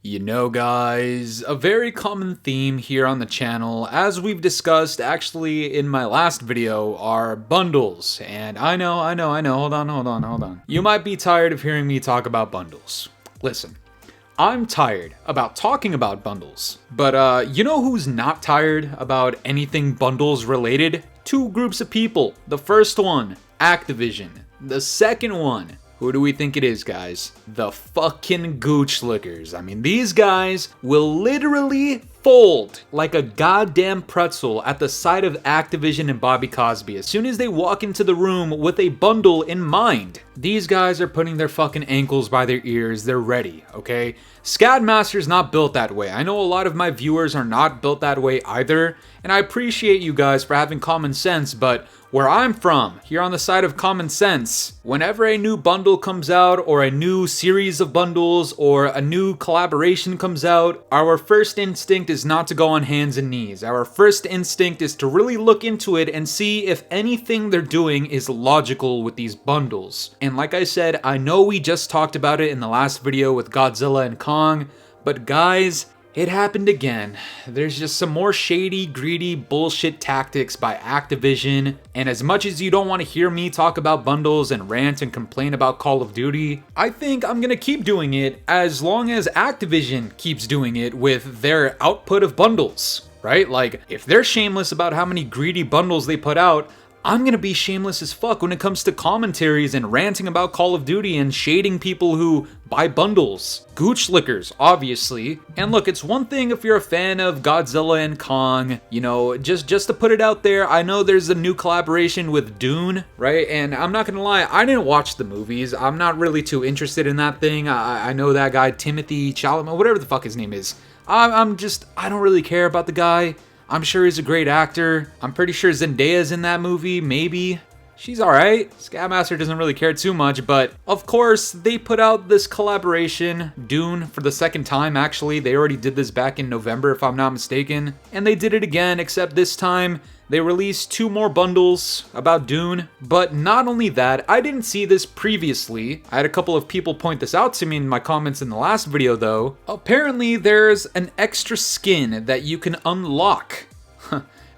You know, guys, a very common theme here on the channel, as we've discussed actually in my last video, are bundles. And I know, hold on. You might be tired of hearing me talk about bundles. Listen, I'm tired about talking about bundles. But you know who's not tired about anything bundles related? Two groups of people. The first one, Activision. The second one, who do we think it is, guys? The fucking gooch lickers. I mean, these guys will literally fold like a goddamn pretzel at the sight of Activision and Bobby Cosby as soon as they walk into the room with a bundle in mind. These guys are putting their fucking ankles by their ears. They're ready, okay? Scadmaster's not built that way. I know a lot of my viewers are not built that way either, and I appreciate you guys for having common sense, but where I'm from, here on the side of common sense, whenever a new bundle comes out, or a new series of bundles, or a new collaboration comes out, our first instinct is not to go on hands and knees. Our first instinct is to really look into it and see if anything they're doing is logical with these bundles. And like I said, I know we just talked about it in the last video with Godzilla and Kong, but guys, it happened again. There's just some more shady, greedy bullshit tactics by Activision, and as much as you don't want to hear me talk about bundles and rant and complain about Call of Duty, I think I'm gonna keep doing it as long as Activision keeps doing it with their output of bundles, right? Like, if they're shameless about how many greedy bundles they put out, I'm gonna be shameless as fuck when it comes to commentaries and ranting about Call of Duty and shading people who buy bundles. Gooch lickers, obviously. And look, it's one thing if you're a fan of Godzilla and Kong, you know, just to put it out there, I know there's a new collaboration with Dune, right? And I'm not gonna lie, I didn't watch the movies. I'm not really too interested in that thing. I know that guy, Timothy Chalamet, whatever the fuck his name is. I don't really care about the guy. I'm sure he's a great actor. I'm pretty sure Zendaya's in that movie, maybe. She's alright. Scadmaster doesn't really care too much, but of course, they put out this collaboration, Dune, for the second time, actually. They already did this back in November, if I'm not mistaken. And they did it again, except this time, they released 2 more bundles about Dune. But not only that, I didn't see this previously. I had a couple of people point this out to me in my comments in the last video, though. Apparently, there's an extra skin that you can unlock.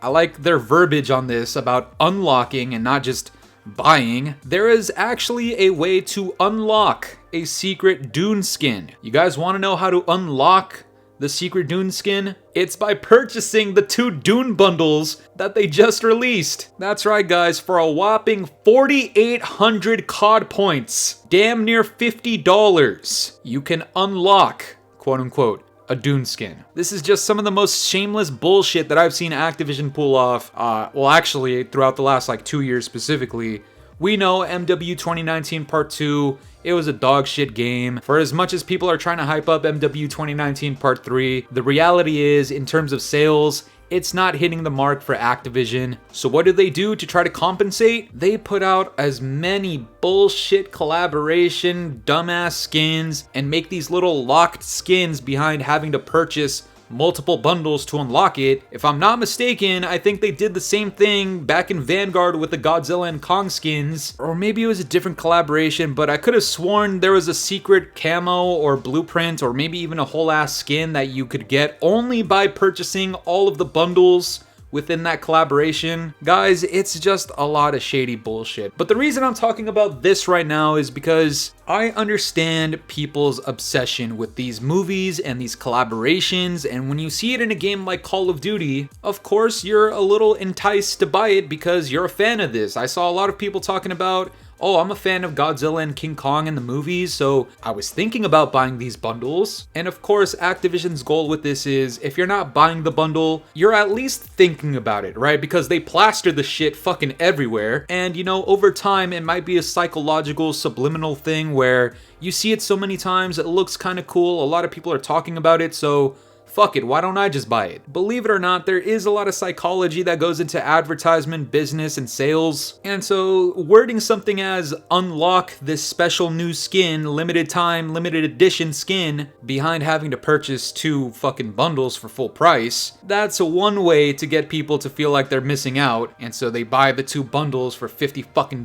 I like their verbiage on this about unlocking and not just buying. There is actually a way to unlock a secret Dune skin. You guys want to know how to unlock the secret Dune skin? It's by purchasing the 2 Dune bundles that they just released. That's right, guys, for a whopping 4,800 COD points, damn near $50, you can unlock, quote unquote, a Dune skin. This is just some of the most shameless bullshit that I've seen Activision pull off, well actually throughout the last 2 years specifically. We know MW 2019 Part 2, it was a dog shit game. For as much as people are trying to hype up MW 2019 Part 3, the reality is, in terms of sales, it's not hitting the mark for Activision. So what do they do to try to compensate? They put out as many bullshit collaboration, dumbass skins, and make these little locked skins behind having to purchase multiple bundles to unlock it. If I'm not mistaken, I think they did the same thing back in Vanguard with the Godzilla and Kong skins. Or maybe it was a different collaboration, but I could have sworn there was a secret camo or blueprint or maybe even a whole ass skin that you could get only by purchasing all of the bundles within that collaboration. Guys, it's just a lot of shady bullshit. But the reason I'm talking about this right now is because I understand people's obsession with these movies and these collaborations, and when you see it in a game like Call of Duty, of course you're a little enticed to buy it because you're a fan of this. I saw a lot of people talking about, oh, I'm a fan of Godzilla and King Kong in the movies, so I was thinking about buying these bundles. And of course, Activision's goal with this is, if you're not buying the bundle, you're at least thinking about it, right? Because they plaster the shit fucking everywhere. And you know, over time, it might be a psychological, subliminal thing where you see it so many times, it looks kind of cool, a lot of people are talking about it, so fuck it, why don't I just buy it? Believe it or not, there is a lot of psychology that goes into advertisement, business, and sales. And so wording something as unlock this special new skin, limited time, limited edition skin, behind having to purchase 2 fucking bundles for full price, that's one way to get people to feel like they're missing out. And so they buy the 2 bundles for $50 fucking,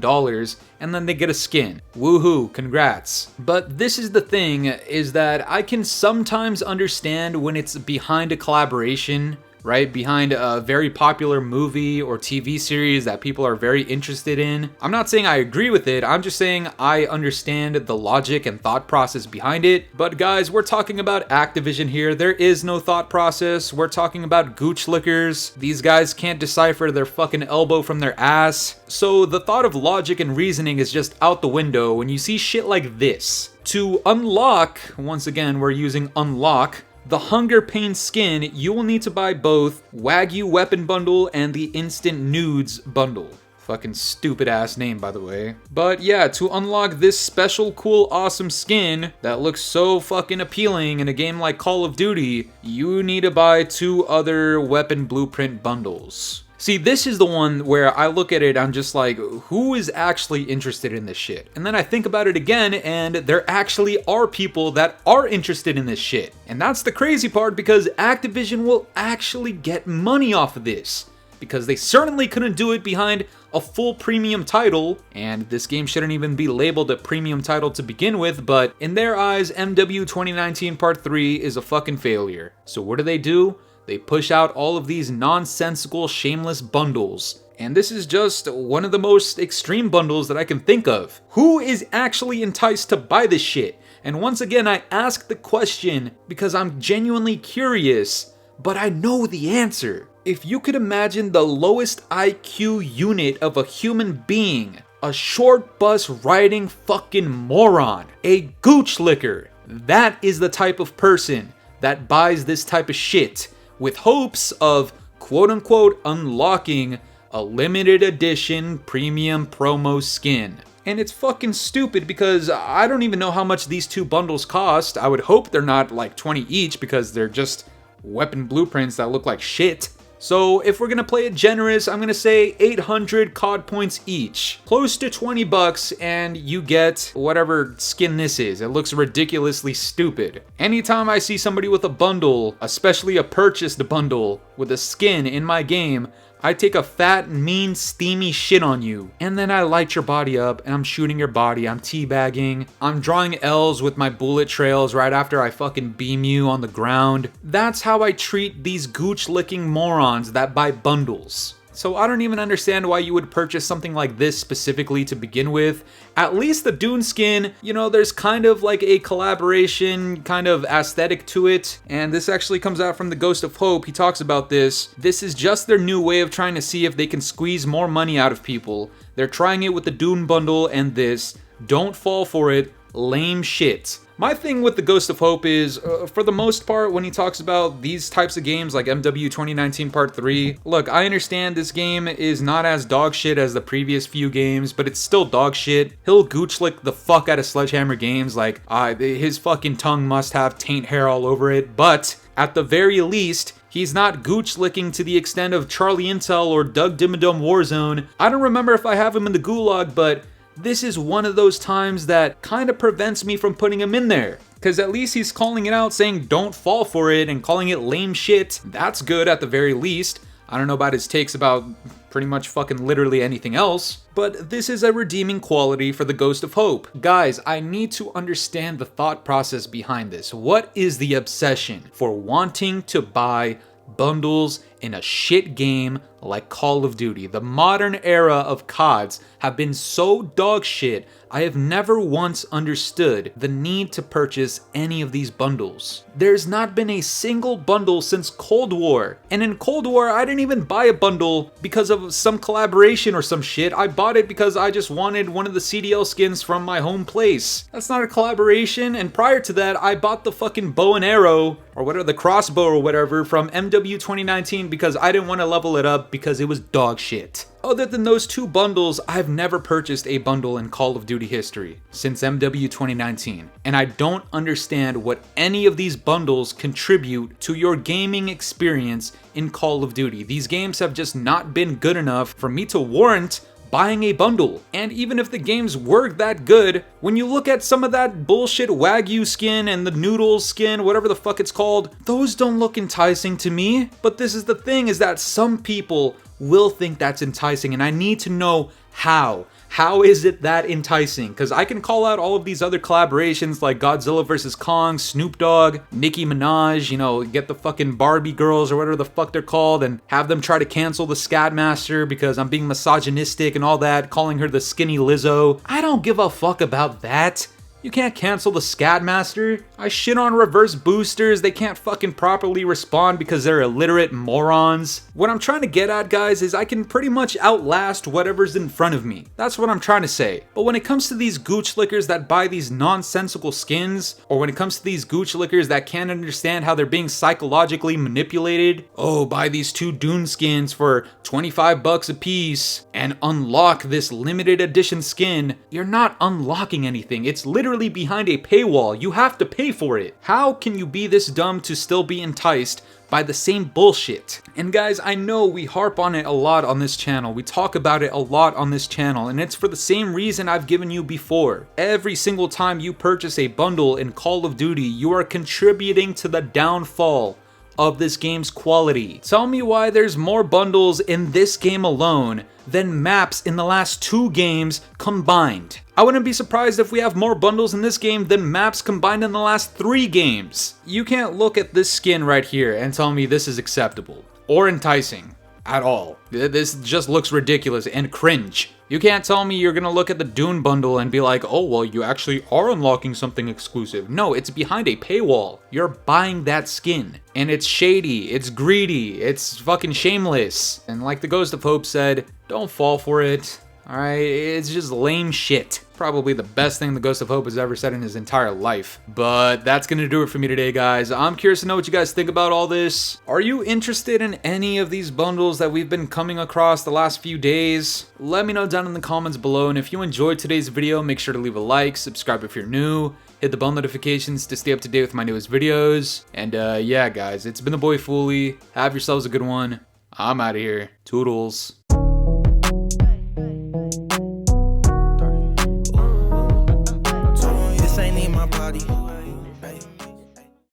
and then they get a skin. Woohoo, congrats. But this is the thing, is that I can sometimes understand when it's behind a collaboration, right? Behind a very popular movie or TV series that people are very interested in. I'm not saying I agree with it, I'm just saying I understand the logic and thought process behind it. But guys, we're talking about Activision here. There is no thought process. We're talking about gooch lickers. These guys can't decipher their fucking elbow from their ass. So the thought of logic and reasoning is just out the window when you see shit like this. To unlock, once again, we're using unlock, the Hunger Pain skin, you will need to buy both Wagyu Weapon Bundle and the Instant Nudes Bundle. Fucking stupid ass name, by the way. But yeah, to unlock this special, cool, awesome skin that looks so fucking appealing in a game like Call of Duty, you need to buy 2 other weapon blueprint bundles. See, this is the one where I look at it, I'm just like, who is actually interested in this shit? And then I think about it again, and there actually are people that are interested in this shit. And that's the crazy part, because Activision will actually get money off of this. Because they certainly couldn't do it behind a full premium title, and this game shouldn't even be labeled a premium title to begin with, but in their eyes, MW 2019 Part 3 is a fucking failure. So what do? They push out all of these nonsensical, shameless bundles. And this is just one of the most extreme bundles that I can think of. Who is actually enticed to buy this shit? And once again, I ask the question because I'm genuinely curious, but I know the answer. If you could imagine the lowest IQ unit of a human being, a short bus riding fucking moron, a gooch licker, that is the type of person that buys this type of shit, with hopes of quote-unquote unlocking a limited edition premium promo skin. And it's fucking stupid because I don't even know how much these 2 bundles cost. I would hope they're not like 20 each because they're just weapon blueprints that look like shit. So if we're gonna play it generous, I'm gonna say 800 COD points each. Close to 20 bucks and you get whatever skin this is. It looks ridiculously stupid. Anytime I see somebody with a bundle, especially a purchased bundle, with a skin in my game, I take a fat, mean, steamy shit on you, and then I light your body up, and I'm shooting your body, I'm teabagging, I'm drawing L's with my bullet trails right after I fucking beam you on the ground. That's how I treat these gooch-licking morons that buy bundles. So I don't even understand why you would purchase something like this specifically to begin with. At least the Dune skin, you know, there's kind of like a collaboration kind of aesthetic to it. And this actually comes out from the Ghost of Hope. He talks about this. This is just their new way of trying to see if they can squeeze more money out of people. They're trying it with the Dune bundle and this. Don't fall for it. Lame shit. My thing with the Ghost of Hope is, for the most part, when he talks about these types of games like MW 2019 Part 3, look, I understand this game is not as dog shit as the previous few games, but it's still dog shit. He'll gooch lick the fuck out of Sledgehammer games, like, his fucking tongue must have taint hair all over it, but at the very least, he's not gooch licking to the extent of Charlie Intel or Doug Dimmadome Warzone. I don't remember if I have him in the gulag, but this is one of those times that kind of prevents me from putting him in there. Because at least he's calling it out, saying don't fall for it, and calling it lame shit. That's good at the very least. I don't know about his takes about pretty much fucking literally anything else. But this is a redeeming quality for the Ghost of Hope. Guys, I need to understand the thought process behind this. What is the obsession for wanting to buy bundles in a shit game like Call of Duty? The modern era of CODs have been so dog shit, I have never once understood the need to purchase any of these bundles. There's not been a single bundle since Cold War. And in Cold War, I didn't even buy a bundle because of some collaboration or some shit. I bought it because I just wanted one of the CDL skins from my home place. That's not a collaboration. And prior to that, I bought the fucking bow and arrow, or whatever, the crossbow or whatever, from MW 2019 because I didn't want to level it up because it was dog shit. Other than those 2 bundles, I've never purchased a bundle in Call of Duty history since MW 2019. And I don't understand what any of these bundles contribute to your gaming experience in Call of Duty. These games have just not been good enough for me to warrant buying a bundle. And even if the games were that good, when you look at some of that bullshit Wagyu skin and the noodles skin, whatever the fuck it's called, those don't look enticing to me. But this is the thing, is that some people will think that's enticing, and I need to know how. How is it that enticing? Because I can call out all of these other collaborations like Godzilla vs. Kong, Snoop Dogg, Nicki Minaj, you know, get the fucking Barbie girls or whatever the fuck they're called and have them try to cancel the Scatmaster because I'm being misogynistic and all that, calling her the skinny Lizzo. I don't give a fuck about that. You can't cancel the Scatmaster. I shit on reverse boosters. They can't fucking properly respond because they're illiterate morons. What I'm trying to get at, guys, is I can pretty much outlast whatever's in front of me. That's what I'm trying to say. But when it comes to these gooch lickers that buy these nonsensical skins, or when it comes to these gooch lickers that can't understand how they're being psychologically manipulated, oh, buy these 2 Dune skins for 25 bucks a piece and unlock this limited edition skin, you're not unlocking anything. It's literally behind a paywall. You have to pay for it. How can you be this dumb to still be enticed by the same bullshit? And guys, I know we harp on it a lot on this channel. We talk about it a lot on this channel, and it's for the same reason I've given you before. Every single time you purchase a bundle in Call of Duty, you are contributing to the downfall of this game's quality. Tell me why there's more bundles in this game alone than maps in the last 2 games combined. I wouldn't be surprised if we have more bundles in this game than maps combined in the last 3 games. You can't look at this skin right here and tell me this is acceptable or enticing at all. This just looks ridiculous and cringe. You can't tell me you're gonna look at the Dune bundle and be like, oh, well, you actually are unlocking something exclusive. No, it's behind a paywall. You're buying that skin. And it's shady, it's greedy, it's fucking shameless. And like the Ghost of Hope said, don't fall for it. Alright, it's just lame shit. Probably the best thing the Ghost of Hope has ever said in his entire life. But that's gonna do it for me today, guys. I'm curious to know what you guys think about all this. Are you interested in any of these bundles that we've been coming across the last few days? Let me know down in the comments below, and if you enjoyed today's video, make sure to leave a like, subscribe if you're new, hit the bell notifications to stay up to date with my newest videos. And yeah, guys, it's been the boy Fooly. Have yourselves a good one. I'm out of here. Toodles. This ain't in my body.